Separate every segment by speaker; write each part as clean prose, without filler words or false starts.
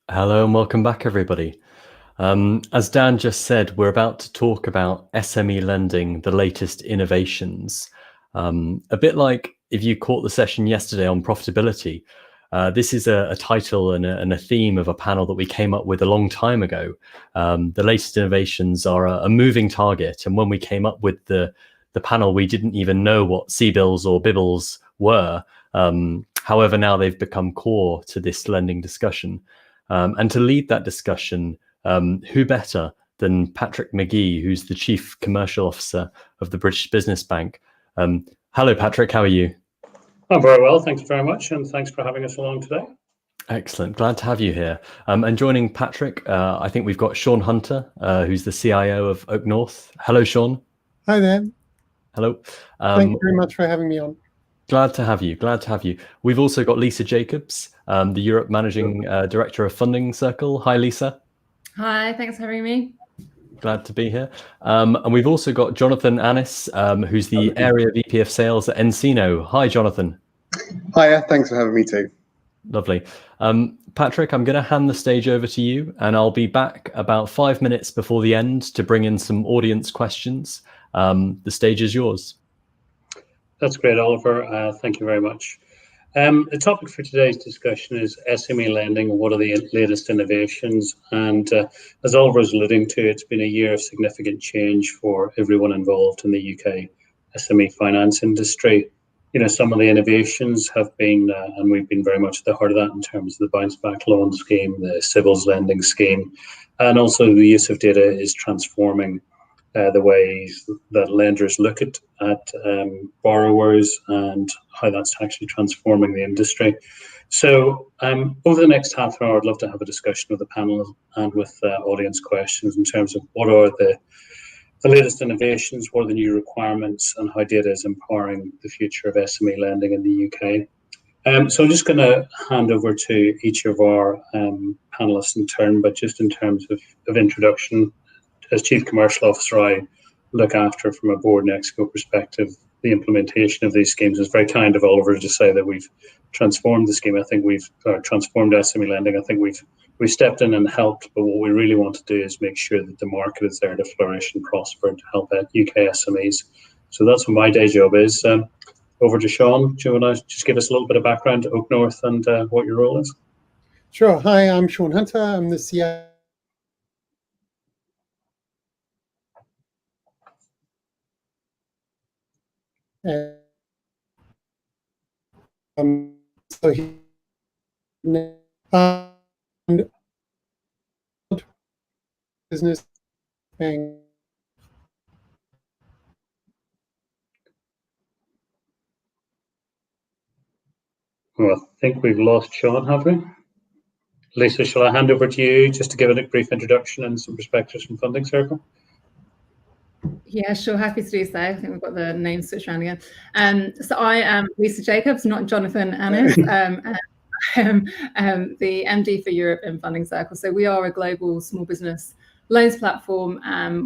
Speaker 1: Hello and welcome back, everybody. As Dan just said, we're about to talk about SME lending, the latest innovations. A bit like if you caught the session yesterday on profitability, this is a title and a theme of a panel that we came up with a long time ago. The latest innovations are a moving target, and when we came up with the panel, we didn't even know what CBILS or BIBLs were. However, now they've become core to this lending discussion. And to lead that discussion, who better than Patrick McGee, who's the Chief Commercial Officer of the British Business Bank. Hello, Patrick, how are you?
Speaker 2: I'm very well, thank you very much, and thanks for having us along today.
Speaker 1: Excellent, glad to have you here. And joining Patrick, I think we've got Sean Hunter, who's the CIO of Oak North. Hello, Sean.
Speaker 3: Hi there.
Speaker 1: Hello.
Speaker 3: Thank you very much for having me on.
Speaker 1: Glad to have you. Glad to have you. We've also got Lisa Jacobs, the Europe Managing Director of Funding Circle. Hi, Lisa.
Speaker 4: Hi, thanks for having me.
Speaker 1: Glad to be here. And we've also got Jonathan Annis, who's the Area VP of Sales at Encino. Hi, Jonathan.
Speaker 5: Hiya, thanks for having me too.
Speaker 1: Lovely. Patrick, I'm going to hand the stage over to you, and I'll be back about 5 minutes before the end to bring in some audience questions. The stage is yours.
Speaker 2: That's great, Oliver. Thank you very much. The topic for today's discussion is SME lending. What are the latest innovations? And as Oliver is alluding to, it's been a year of significant change for everyone involved in the UK SME finance industry. You know, some of the innovations have been, and we've been very much at the heart of that in terms of the bounce back loan scheme, the CBILS lending scheme, and also the use of data is transforming the ways that lenders look at borrowers and how that's actually transforming the industry. So over the next half an hour, I'd love to have a discussion with the panel and with audience questions in terms of what are the latest innovations, what are the new requirements, and how data is empowering the future of SME lending in the UK. So I'm just going to hand over to each of our panelists in turn, but just in terms of introduction, as Chief Commercial Officer, I look after, from a board and exco perspective, the implementation of these schemes. It's very kind of Oliver to say that we've transformed the scheme. I think we've transformed SME lending. I think we've stepped in and helped, but what we really want to do is make sure that the market is there to flourish and prosper and to help out UK SMEs. So that's what my day job is. Over to Sean. Do you want to just give us a little bit of background to Oak North and what your role is?
Speaker 3: Sure. Hi, I'm Sean Hunter. I'm the CIO. So and business bank.
Speaker 2: Well, I think we've lost Sean, have we? Lisa, shall I hand over to you just to give a brief introduction and some perspectives from Funding Circle?
Speaker 4: Yeah, sure, happy to do so. I think we've got the names switched around again. So I am Lisa Jacobs, not Jonathan Annis. I'm the MD for Europe in Funding Circle. So we are a global small business loans platform.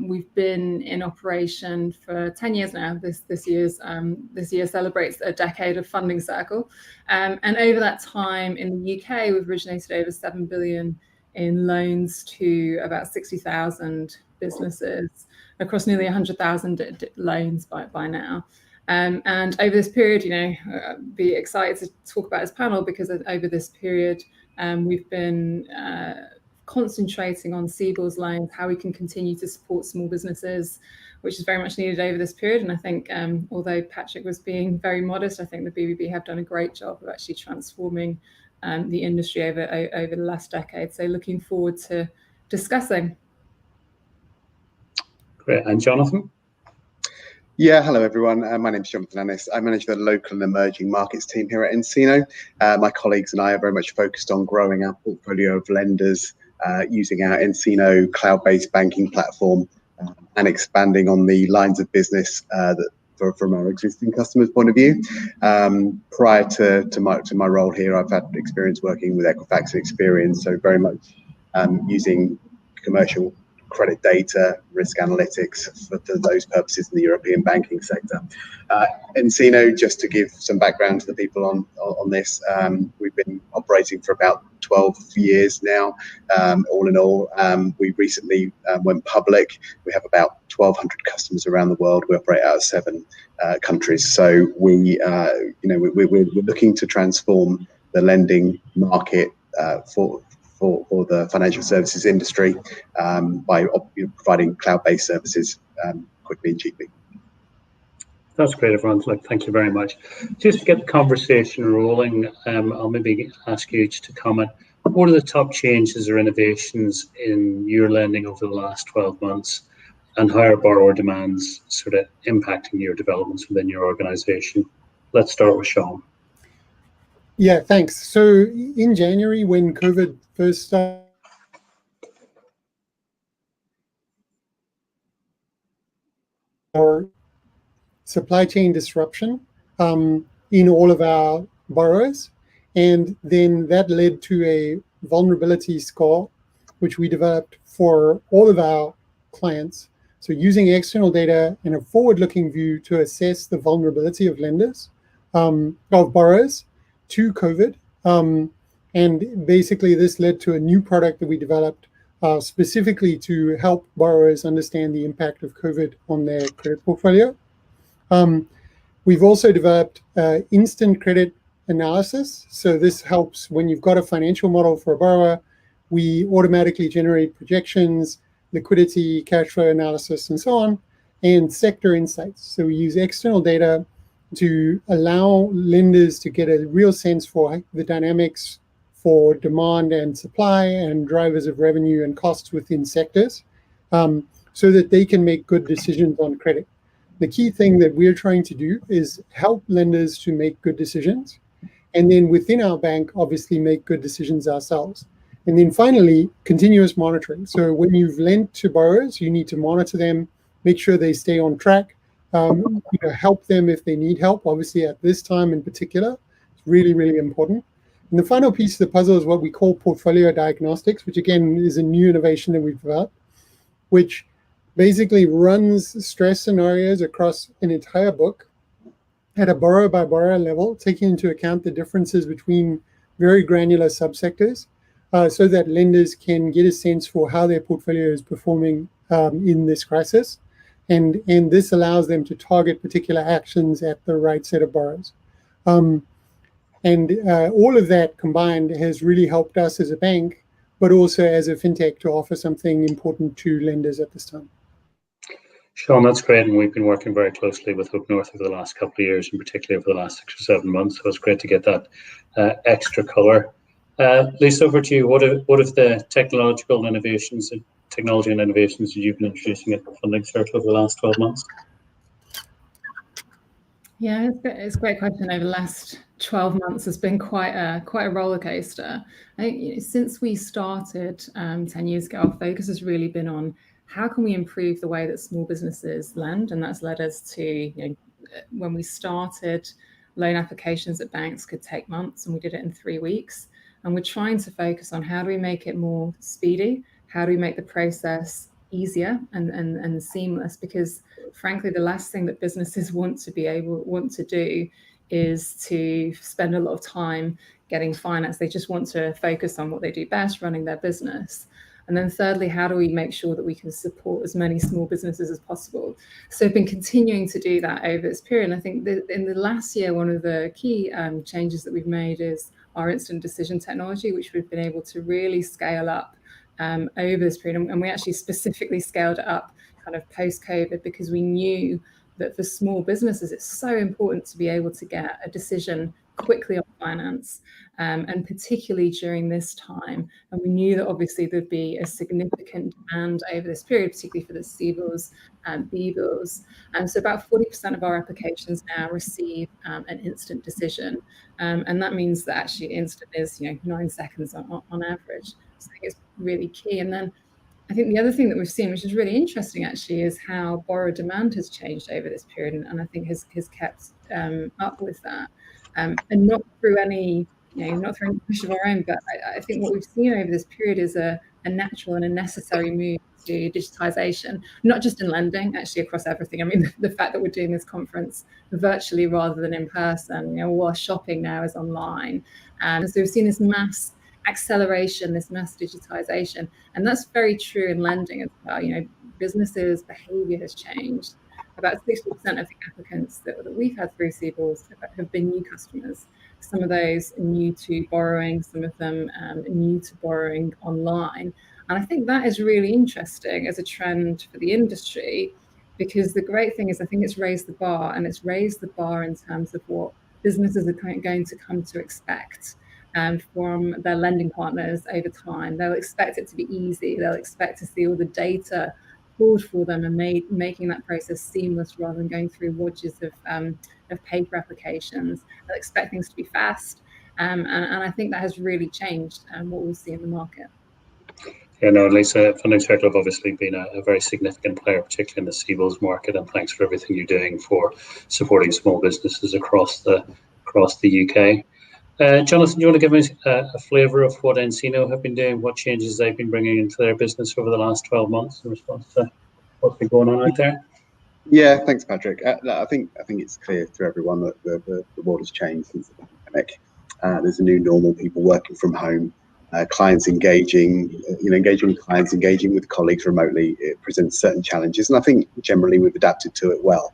Speaker 4: We've been in operation for 10 years now. This year celebrates a decade of Funding Circle. And over that time in the UK, we've originated over 7 billion in loans to about 60,000 businesses across nearly 100,000 loans by now. And over this period, you know, be excited to talk about this panel because over this period, we've been concentrating on CBILS loans, how we can continue to support small businesses, which is very much needed over this period. And I think although Patrick was being very modest, I think the BBB have done a great job of actually transforming the industry over the last decade. So looking forward to discussing.
Speaker 2: Great. And Jonathan?
Speaker 5: Yeah, hello everyone. My name is Jonathan Annis. I manage the local and emerging markets team here at Encino. My colleagues and I are very much focused on growing our portfolio of lenders using our Encino cloud-based banking platform and expanding on the lines of business from our existing customers' point of view. Prior to my role here, I've had experience working with Equifax and Experian, so very much using commercial credit data, risk analytics for those purposes in the European banking sector. Encino, just to give some background to the people on this, we've been operating for about 12 years now. All in all, we recently went public. We have about 1,200 customers around the world. We operate out of 7 countries. So we're looking to transform the lending market for the financial services industry by providing cloud-based services quickly and cheaply.
Speaker 2: That's great, everyone. Thank you very much. Just to get the conversation rolling, I'll maybe ask you each to comment. What are the top changes or innovations in your lending over the last 12 months, and how are borrower demands sort of impacting your developments within your organization? Let's start with Sean.
Speaker 3: Yeah, thanks. So in January, when COVID first started, or supply chain disruption in all of our borrowers. And then that led to a vulnerability score, which we developed for all of our clients. So using external data and a forward-looking view to assess the vulnerability of lenders, of borrowers to COVID. And basically this led to a new product that we developed specifically to help borrowers understand the impact of COVID on their credit portfolio. We've also developed instant credit analysis. So this helps when you've got a financial model for a borrower. We automatically generate projections, liquidity, cash flow analysis, and so on, and sector insights. So we use external data to allow lenders to get a real sense for the dynamics for demand and supply and drivers of revenue and costs within sectors, so that they can make good decisions on credit. The key thing that we're trying to do is help lenders to make good decisions, and then within our bank, obviously make good decisions ourselves. And then finally, continuous monitoring. So when you've lent to borrowers, you need to monitor them, make sure they stay on track, help them if they need help. Obviously at this time in particular, it's really, really important. And the final piece of the puzzle is what we call portfolio diagnostics, which again is a new innovation that we've developed, which basically runs stress scenarios across an entire book at a borrower by borrower level, taking into account the differences between very granular subsectors, so that lenders can get a sense for how their portfolio is performing in this crisis. And this allows them to target particular actions at the right set of borrowers. And all of that combined has really helped us as a bank, but also as a fintech to offer something important to lenders at this time.
Speaker 2: Sean, that's great, and we've been working very closely with Hope North over the last couple of years, and particularly over the last 6 or 7 months. So it's great to get that extra colour. Lisa, over to you. What have the technology and innovations that you've been introducing at the Funding Circle over the last 12 months?
Speaker 4: Yeah, it's a great question. Over the last 12 months has been quite a roller coaster. I think since we started 10 years ago, our focus has really been on how can we improve the way that small businesses lend, and that's led us to, when we started, loan applications at banks could take months, and we did it in 3 weeks. And we're trying to focus on how do we make it more speedy, how do we make the process easier and seamless, because frankly the last thing that businesses want to do is to spend a lot of time getting finance. They just want to focus on what they do best, running their business. And then thirdly, how do we make sure that we can support as many small businesses as possible? So I've been continuing to do that over this period. And I think that in the last year, one of the key changes that we've made is our instant decision technology, which we've been able to really scale up over this period. And we actually specifically scaled it up kind of post-COVID, because we knew that for small businesses, it's so important to be able to get a decision quickly on finance, and particularly during this time. And we knew that obviously there'd be a significant demand over this period, particularly for the C bills and B bills. And so about 40% of our applications now receive an instant decision. And that means that actually instant is 9 seconds on average. So I think it's really key. And then I think the other thing that we've seen, which is really interesting actually, is how borrower demand has changed over this period, and I think has kept up with that. And not through any, not through any push of our own, but I think what we've seen over this period is a a natural and a necessary move to digitization, not just in lending, actually across everything. I mean, the fact that we're doing this conference virtually rather than in person, all our shopping now is online. And so we've seen this mass acceleration, this mass digitization. And that's very true in lending as well. Businesses' behavior has changed. About 60% of the applicants that we've had through CBILS have been new customers. Some of those new to borrowing, some of them new to borrowing online. And I think that is really interesting as a trend for the industry, because the great thing is I think it's raised the bar, and it's raised the bar in terms of what businesses are going to come to expect from their lending partners over time. They'll expect it to be easy. They'll expect to see all the data pulled for them and making that process seamless rather than going through wodges of paper applications. They'll expect things to be fast. And I think that has really changed what we'll see in the market.
Speaker 2: Yeah, no, Lisa, Funding Circle have obviously been a very significant player, particularly in the CBILS market, and thanks for everything you're doing for supporting small businesses across the UK. Jonathan, do you want to give me a flavour of what Encino have been doing, what changes they've been bringing into their business over the last 12 months in response to what's been going on out there?
Speaker 5: Yeah, thanks, Patrick. I think it's clear to everyone that the world has changed since the pandemic. There's a new normal, people working from home, clients engaging with clients, engaging with colleagues remotely. It presents certain challenges, and I think generally we've adapted to it well.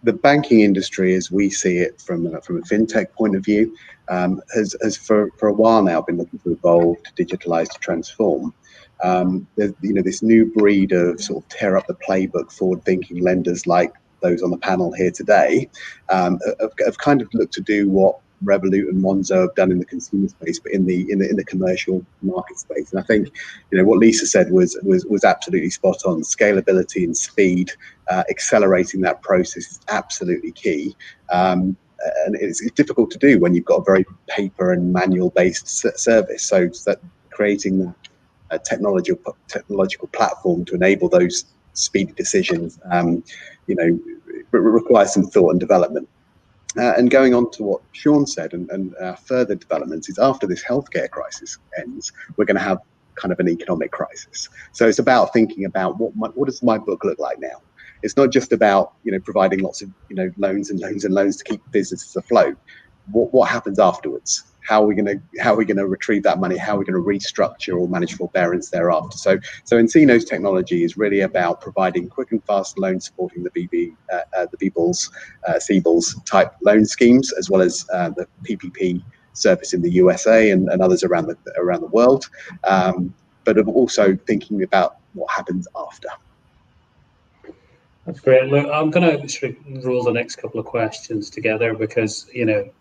Speaker 5: The banking industry, as we see it from a fintech point of view, has for a while now been looking to evolve, to digitalize, to transform. There's this new breed of sort of tear up the playbook, forward-thinking lenders like those on the panel here today, have kind of looked to do what Revolut and Monzo have done in the consumer space, but in the commercial market space. And I think what Lisa said was absolutely spot on. Scalability and speed, accelerating that process is absolutely key. And it's difficult to do when you've got a very paper and manual based service. So that creating a technological platform to enable those speedy decisions, requires some thought and development. And going on to what Sean said, and further developments is after this healthcare crisis ends, we're going to have kind of an economic crisis. So it's about thinking about what does my book look like now? It's not just about providing lots of loans and loans and loans to keep businesses afloat. What happens afterwards? How are we going to retrieve that money? How are we going to restructure or manage forbearance thereafter? So Encino's technology is really about providing quick and fast loans, supporting the CBILS type loan schemes, as well as the PPP service in the USA and others around the world, but also thinking about what happens after.
Speaker 2: That's great. Look, I'm going to sort of roll the next couple of questions together because if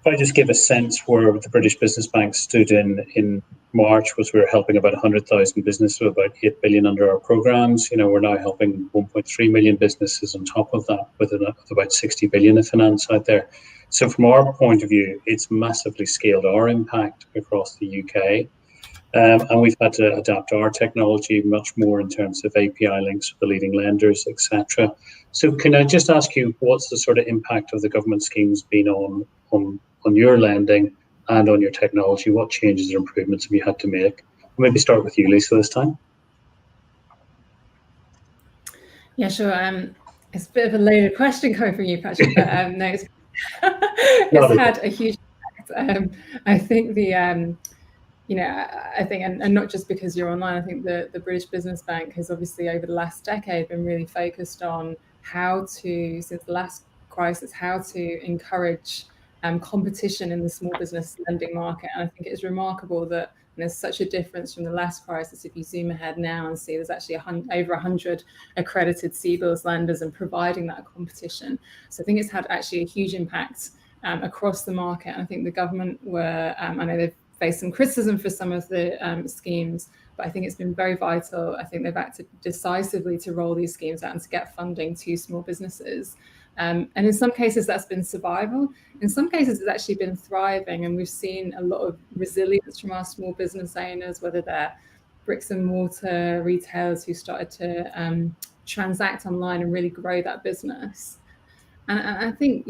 Speaker 2: I just give a sense where the British Business Bank stood in March, was we were helping about 100,000 businesses with about 8 billion under our programs. We're now helping 1.3 million businesses on top of that, with about 60 billion of finance out there. So from our point of view, it's massively scaled our impact across the UK. And we've had to adapt our technology much more in terms of API links with the leading lenders, etc. So can I just ask you, what's the sort of impact of the government schemes been on your lending and on your technology? What changes or improvements have you had to make? Maybe start with you, Lisa, this time.
Speaker 4: Yeah, sure. It's a bit of a loaded question coming from you, Patrick, but no, it's had a huge impact. I think I think, and not just because you're online, I think the British Business Bank has obviously over the last decade been really focused on since the last crisis, how to encourage competition in the small business lending market. And I think it is remarkable that there's such a difference from the last crisis. If you zoom ahead now and see there's actually over 100 accredited CBILS lenders and providing that competition. So I think it's had actually a huge impact across the market. And I think the government I know they've faced some criticism for some of the schemes, but I think it's been very vital. I think they've acted decisively to roll these schemes out and to get funding to small businesses. And in some cases, that's been survival. In some cases, it's actually been thriving. And we've seen a lot of resilience from our small business owners, whether they're bricks and mortar retailers who started to transact online and really grow that business. And I think,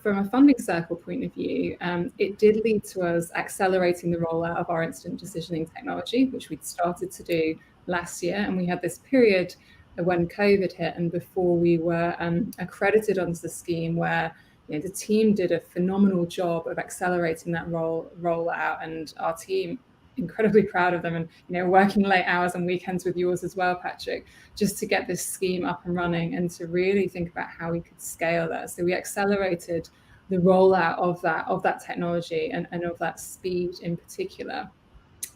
Speaker 4: from a funding circle point of view, it did lead to us accelerating the rollout of our instant decisioning technology, which we'd started to do last year. And we had this period when COVID hit and before we were accredited onto the scheme, where the team did a phenomenal job of accelerating that rollout, and our team, incredibly proud of them, and working late hours and weekends with yours as well, Patrick, just to get this scheme up and running and to really think about how we could scale that. So we accelerated the rollout of that technology and of that speed in particular.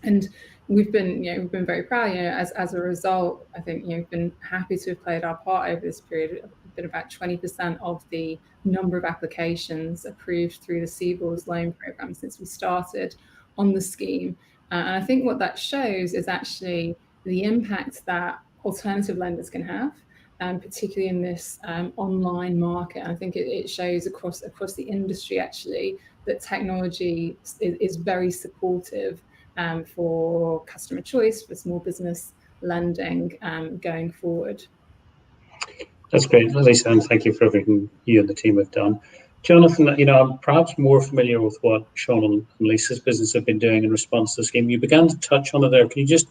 Speaker 4: And we've been very proud. As a result, I think we've been happy to have played our part over this period. We've been about 20% of the number of applications approved through the CBILS loan program since we started on the scheme. And I think what that shows is actually the impact that alternative lenders can have, particularly in this online market. And I think it shows across the industry actually that technology is very supportive for customer choice, for small business lending going forward.
Speaker 2: That's great, Lisa, and thank you for everything you and the team have done. Jonathan, I'm perhaps more familiar with what Sean and Lisa's business have been doing in response to the scheme. You began to touch on it there. Can you just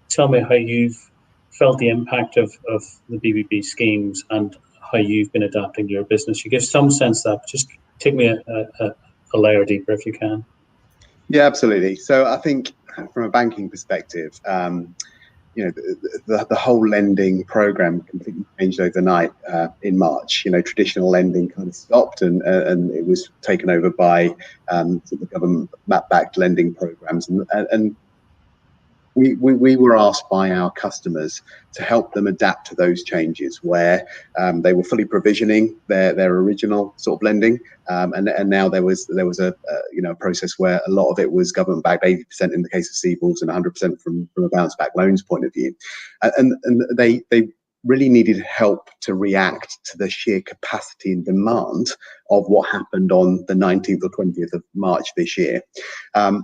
Speaker 2: tell me how you've felt the impact of the BBB schemes and how you've been adapting your business? You give some sense of that, but just take me a layer deeper if you can.
Speaker 5: Yeah, absolutely. So I think from a banking perspective, the whole lending program completely changed overnight in March. Traditional lending kind of stopped and it was taken over by the government-backed lending programs. And we were asked by our customers to help them adapt to those changes, where they were fully provisioning their original sort of lending, and now there was a process where a lot of it was government backed, 80% in the case of CBILS and 100% from a bounce back loans point of view, and they really needed help to react to the sheer capacity and demand of what happened on the 19th or 20th of March this year.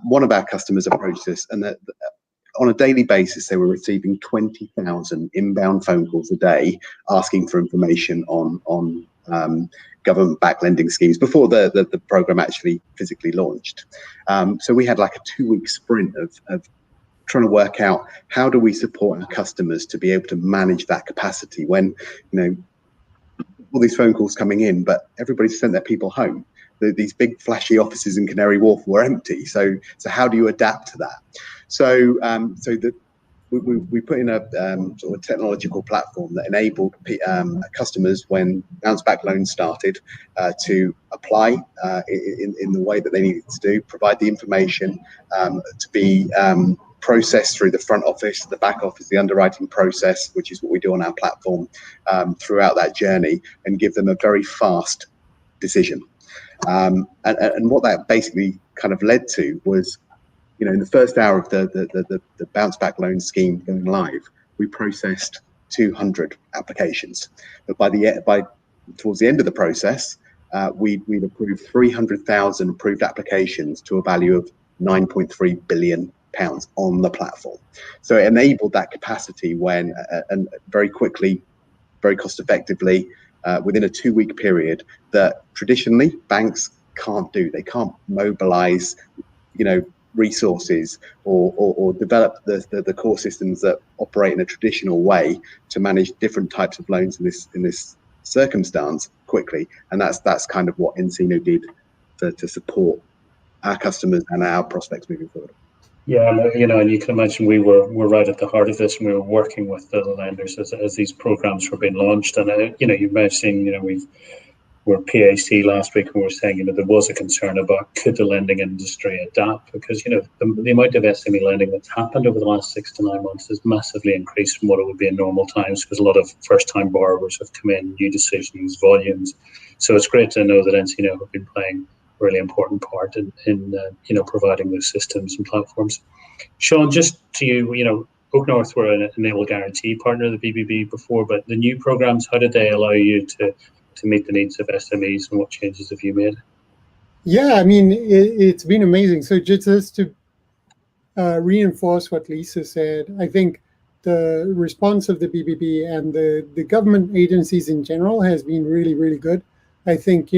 Speaker 5: One of our customers approached us, and on a daily basis, they were receiving 20,000 inbound phone calls a day asking for information on government-backed lending schemes before the program actually physically launched. So we had like a 2-week sprint of trying to work out how do we support our customers to be able to manage that capacity when all these phone calls coming in, but everybody sent their people home. These big flashy offices in Canary Wharf were empty. So how do you adapt to that? So we put in a sort of technological platform that enabled customers, when bounce back loans started, to apply in the way that they needed to do, provide the information to be processed through the front office, the back office, the underwriting process, which is what we do on our platform, throughout that journey, and give them a very fast decision. And what that basically kind of led to was, in the first hour of the bounce back loan scheme going live, we processed 200 applications. But towards the end of the process, we'd approved 300,000 approved applications to a value of £9.3 billion on the platform. So it enabled that capacity when, and very quickly, very cost effectively, within a 2-week period, that traditionally banks can't do. They can't mobilize, resources or develop the core systems that operate in a traditional way to manage different types of loans in this circumstance quickly. And that's kind of what nCino did to support our customers and our prospects moving forward.
Speaker 2: Yeah, and you can imagine we're right at the heart of this, and we were working with the lenders as these programs were being launched. And you may have seen, we're PAC last week, and we were saying, there was a concern about could the lending industry adapt, because the amount of SME lending that's happened over the last 6 to 9 months has massively increased from what it would be in normal times, because a lot of first-time borrowers have come in, new decisions, volumes. So it's great to know that nCino have been playing a really important part in providing those systems and platforms. Sean, just to you, Oak North were an Enable Guarantee partner of the BBB before, but the new programs, how did they allow you to meet the needs of SMEs, and what changes have you made?
Speaker 3: Yeah, I mean, it's been amazing. So just to reinforce what Lisa said, I think the response of the BBB and the government agencies in general has been really, really good. I think,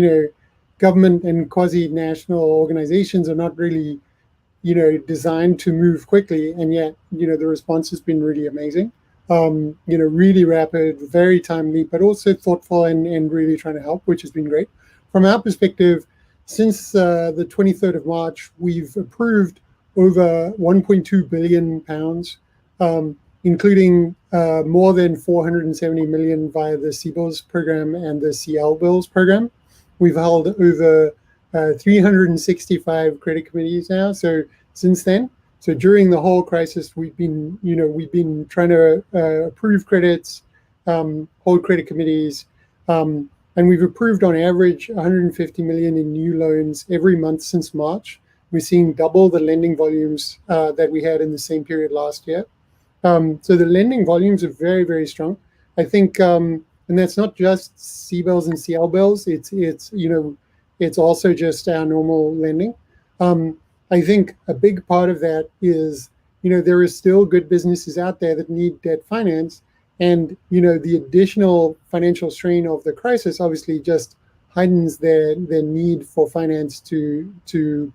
Speaker 3: government and quasi-national organizations are not really, designed to move quickly, and yet, the response has been really amazing. Really rapid, very timely, but also thoughtful and really trying to help, which has been great. From our perspective, since the 23rd of March, we've approved over 1.2 billion pounds, including more than 470 million via the CBILS program and the CL Bills program. We've held over 365 credit committees now. So since then, so during the whole crisis, we've been trying to approve credits, hold credit committees, and we've approved on average 150 million in new loans every month since March. We're seeing double the lending volumes that we had in the same period last year. So the lending volumes are very, very strong. I think, and that's not just CBILS and CL bills. It's also just our normal lending. I think a big part of that is, there is still good businesses out there that need debt finance, and the additional financial strain of the crisis obviously just heightens their need for finance to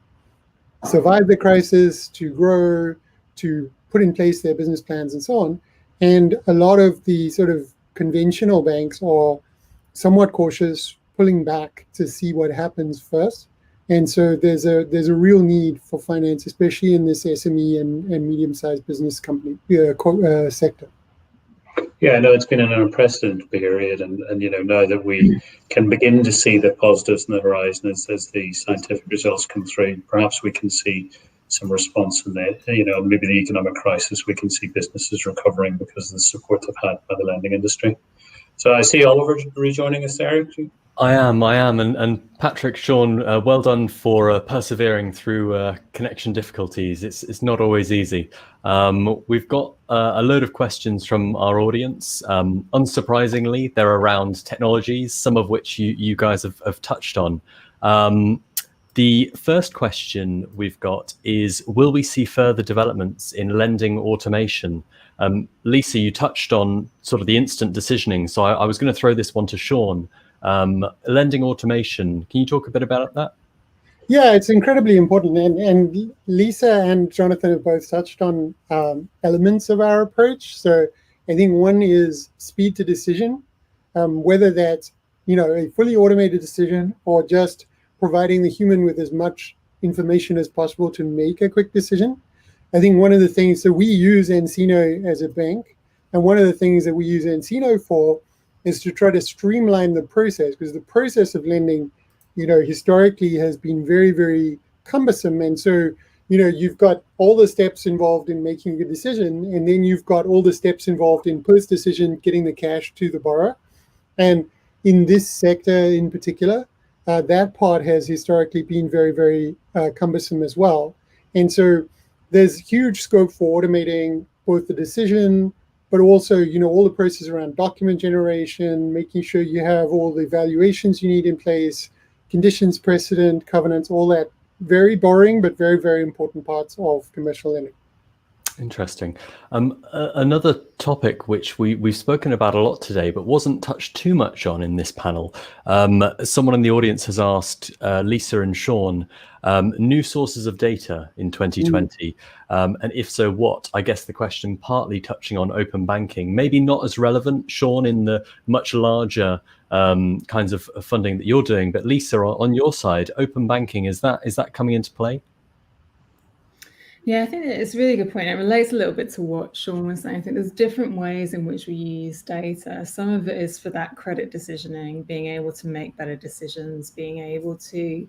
Speaker 3: survive the crisis, to grow, to put in place their business plans and so on. And a lot of the sort of conventional banks are somewhat cautious, pulling back to see what happens first. And so there's a real need for finance, especially in this SME and medium-sized business company sector.
Speaker 2: Yeah, I know it's been an unprecedented period, and now that we can begin to see the positives on the horizon as the scientific results come through, perhaps we can see some response in that. Maybe the economic crisis, we can see businesses recovering because of the support they've had by the lending industry. So I see Oliver rejoining us there.
Speaker 1: I am, and Patrick, Sean, well done for persevering through connection difficulties. It's not always easy. We've got a load of questions from our audience. Unsurprisingly, they're around technologies, some of which you guys have touched on. The first question we've got is, will we see further developments in lending automation? Lisa, you touched on sort of the instant decisioning, so I was going to throw this one to Sean. Lending automation, can you talk a bit about that?
Speaker 3: Yeah, it's incredibly important, and Lisa and Jonathan have both touched on elements of our approach. So I think one is speed to decision, whether that's a fully automated decision or just providing the human with as much information as possible to make a quick decision. I think one of the things that we use nCino as a bank, and one of the things that we use nCino for, is to try to streamline the process, because the process of lending, historically has been very, very cumbersome. And so, you've got all the steps involved in making a decision, and then you've got all the steps involved in post-decision, getting the cash to the borrower. And in this sector in particular, that part has historically been very, very cumbersome as well. And so there's huge scope for automating both the decision, but also, all the process around document generation, making sure you have all the evaluations you need in place, conditions, precedent, covenants, all that very boring, but very, very important parts of commercial lending.
Speaker 1: Interesting. Another topic which we've spoken about a lot today, but wasn't touched too much on in this panel. Someone in the audience has asked Lisa and Sean, new sources of data in 2020, and if so, what? I guess the question partly touching on open banking, maybe not as relevant, Sean, in the much larger kinds of funding that you're doing, but Lisa, on your side, open banking, is that coming into play?
Speaker 4: Yeah, I think it's a really good point. It relates a little bit to what Sean was saying. I think there's different ways in which we use data. Some of it is for that credit decisioning, being able to make better decisions, being able to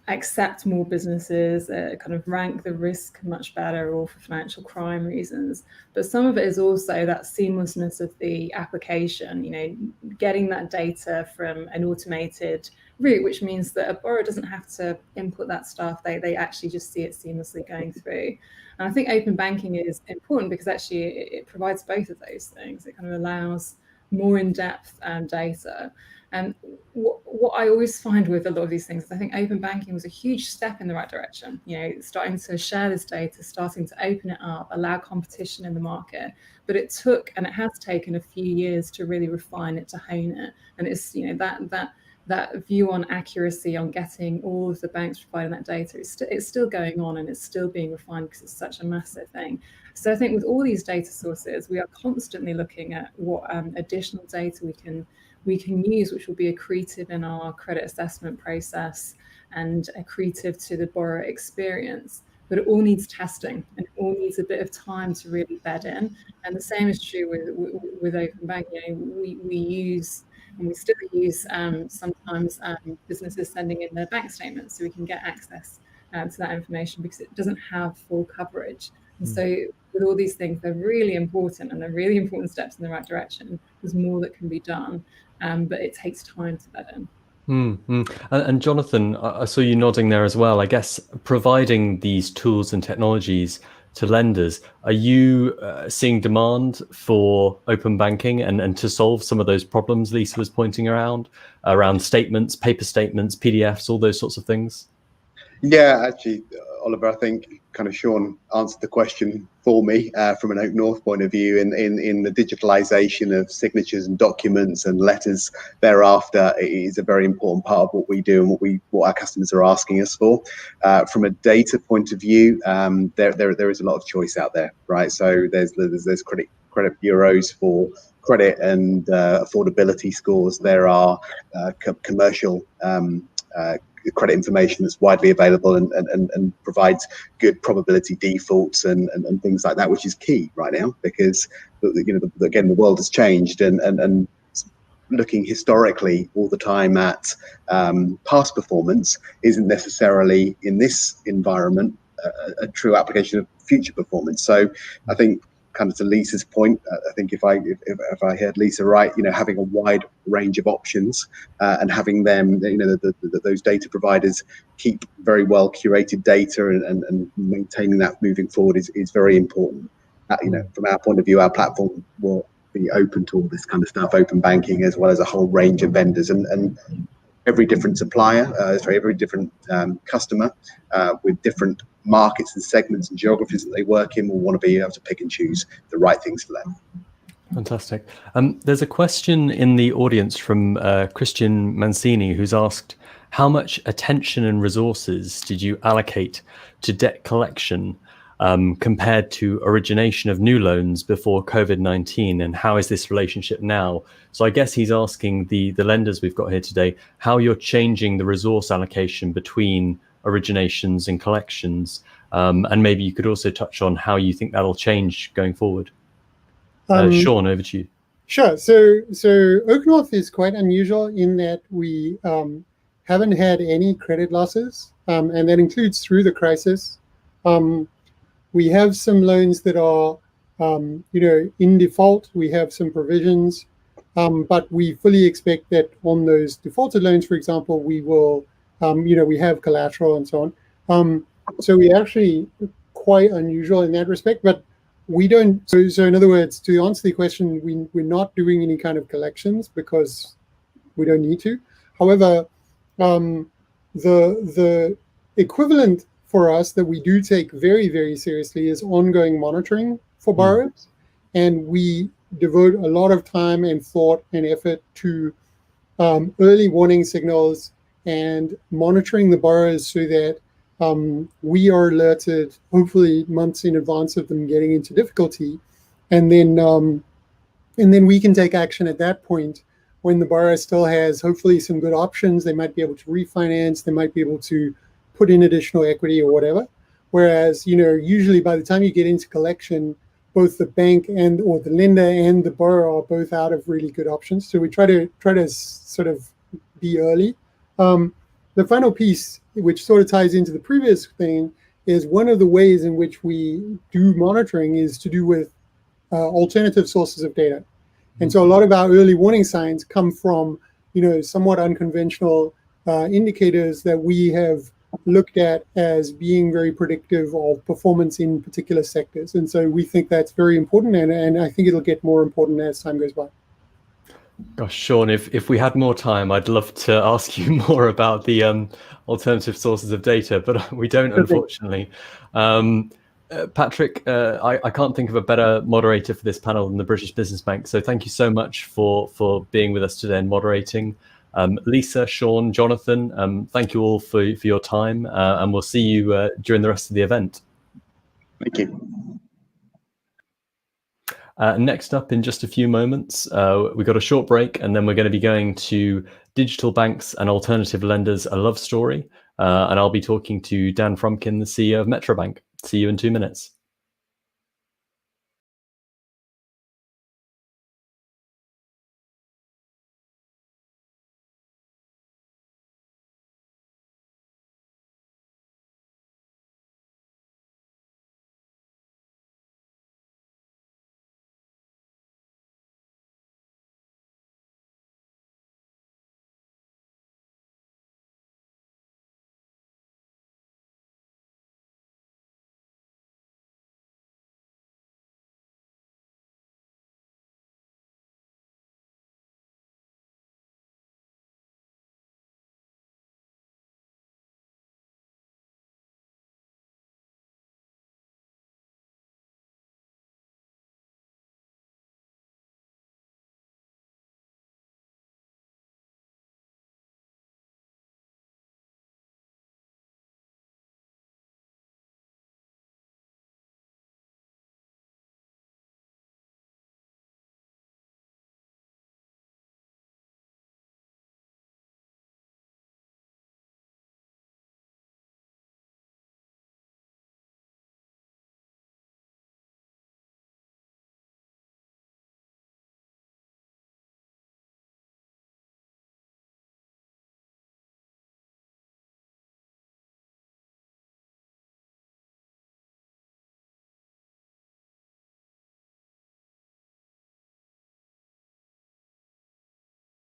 Speaker 4: accept more businesses, kind of rank the risk much better, or for financial crime reasons. But some of it is also that seamlessness of the application, getting that data from an automated route, which means that a borrower doesn't have to input that stuff. They actually just see it seamlessly going through. And I think open banking is important because actually it provides both of those things. It kind of allows more in-depth data. And what I always find with a lot of these things is I think open banking was a huge step in the right direction, starting to share this data, starting to open it up, allow competition in the market. But it has taken a few years to really refine it, to hone it. And it's, that that view on accuracy, on getting all of the banks providing that data, it's still going on, and it's still being refined because it's such a massive thing. So I think with all these data sources, we are constantly looking at what additional data we can use, which will be accretive in our credit assessment process and accretive to the borrower experience. But it all needs testing, and it all needs a bit of time to really bed in. And the same is true with open banking. You know, we use, and we still use sometimes businesses sending in their bank statements so we can get access to that information, because it doesn't have full coverage. And so with all these things, they're really important, and they're really important steps in the right direction. There's more that can be done, but it takes time to bed in.
Speaker 1: And Jonathan, I saw you nodding there as well. I guess providing these tools and technologies to lenders, are you seeing demand for open banking and to solve some of those problems Lisa was pointing around statements, paper statements, PDFs, all those sorts of things?
Speaker 5: Yeah, actually, Oliver, I think kind of Sean answered the question for me from an Oak North point of view. In the digitalization of signatures and documents and letters thereafter, it is a very important part of what we do and what our customers are asking us for. From a data point of view, there is a lot of choice out there, right? So there's credit bureaus for credit and affordability scores. There are commercial credit information that's widely available and provides good probability defaults and things like that, which is key right now, because again, the world has changed, and looking historically all the time at past performance isn't necessarily in this environment a true application of future performance. So I think, kind of to Lisa's point, I think if I heard Lisa right, having a wide range of options and having them, those data providers keep very well curated data and maintaining that moving forward is very important. From our point of view, our platform will be open to all this kind of stuff, open banking, as well as a whole range of vendors and every different supplier, every different customer with different markets and segments and geographies that they work in will want to be able to pick and choose the right things for them.
Speaker 1: Fantastic. There's a question in the audience from Christian Mancini, who's asked, how much attention and resources did you allocate to debt collection compared to origination of new loans before COVID-19, and how is this relationship now? So I guess he's asking the lenders we've got here today, how you're changing the resource allocation between originations and collections, and maybe you could also touch on how you think that'll change going forward. Sean, over to you.
Speaker 3: Sure. So Oak North is quite unusual in that we haven't had any credit losses, and that includes through the crisis. We have some loans that are, in default. We have some provisions, but we fully expect that on those defaulted loans, for example, we will, we have collateral and so on. So we're actually quite unusual in that respect, but we don't. So in other words, to answer the question, we're not doing any kind of collections because we don't need to. However, the equivalent for us that we do take very, very seriously is ongoing monitoring for borrowers. And we devote a lot of time and thought and effort to early warning signals and monitoring the borrowers so that we are alerted, hopefully months in advance of them getting into difficulty. And then we can take action at that point when the borrower still has hopefully some good options. They might be able to refinance, they might be able to put in additional equity or whatever. Whereas, usually by the time you get into collection, both the bank or the lender and the borrower are both out of really good options. So we try to sort of be early. The final piece, which sort of ties into the previous thing, is one of the ways in which we do monitoring is to do with alternative sources of data. And so a lot of our early warning signs come from, somewhat unconventional indicators that we have looked at as being very predictive of performance in particular sectors. And so we think that's very important, and I think it'll get more important as time goes by.
Speaker 1: Gosh, Sean, if we had more time, I'd love to ask you more about the alternative sources of data, but we don't, unfortunately. Patrick, I can't think of a better moderator for this panel than the British Business Bank. So thank you so much for being with us today and moderating. Lisa, Sean, Jonathan, thank you all for your time, and we'll see you during the rest of the event.
Speaker 5: Thank you.
Speaker 1: Next up, in just a few moments, we've got a short break, and then we're going to be going to Digital Banks and Alternative Lenders, A Love Story. And I'll be talking to Dan Frumkin, the CEO of Metro Bank. See you in 2 minutes.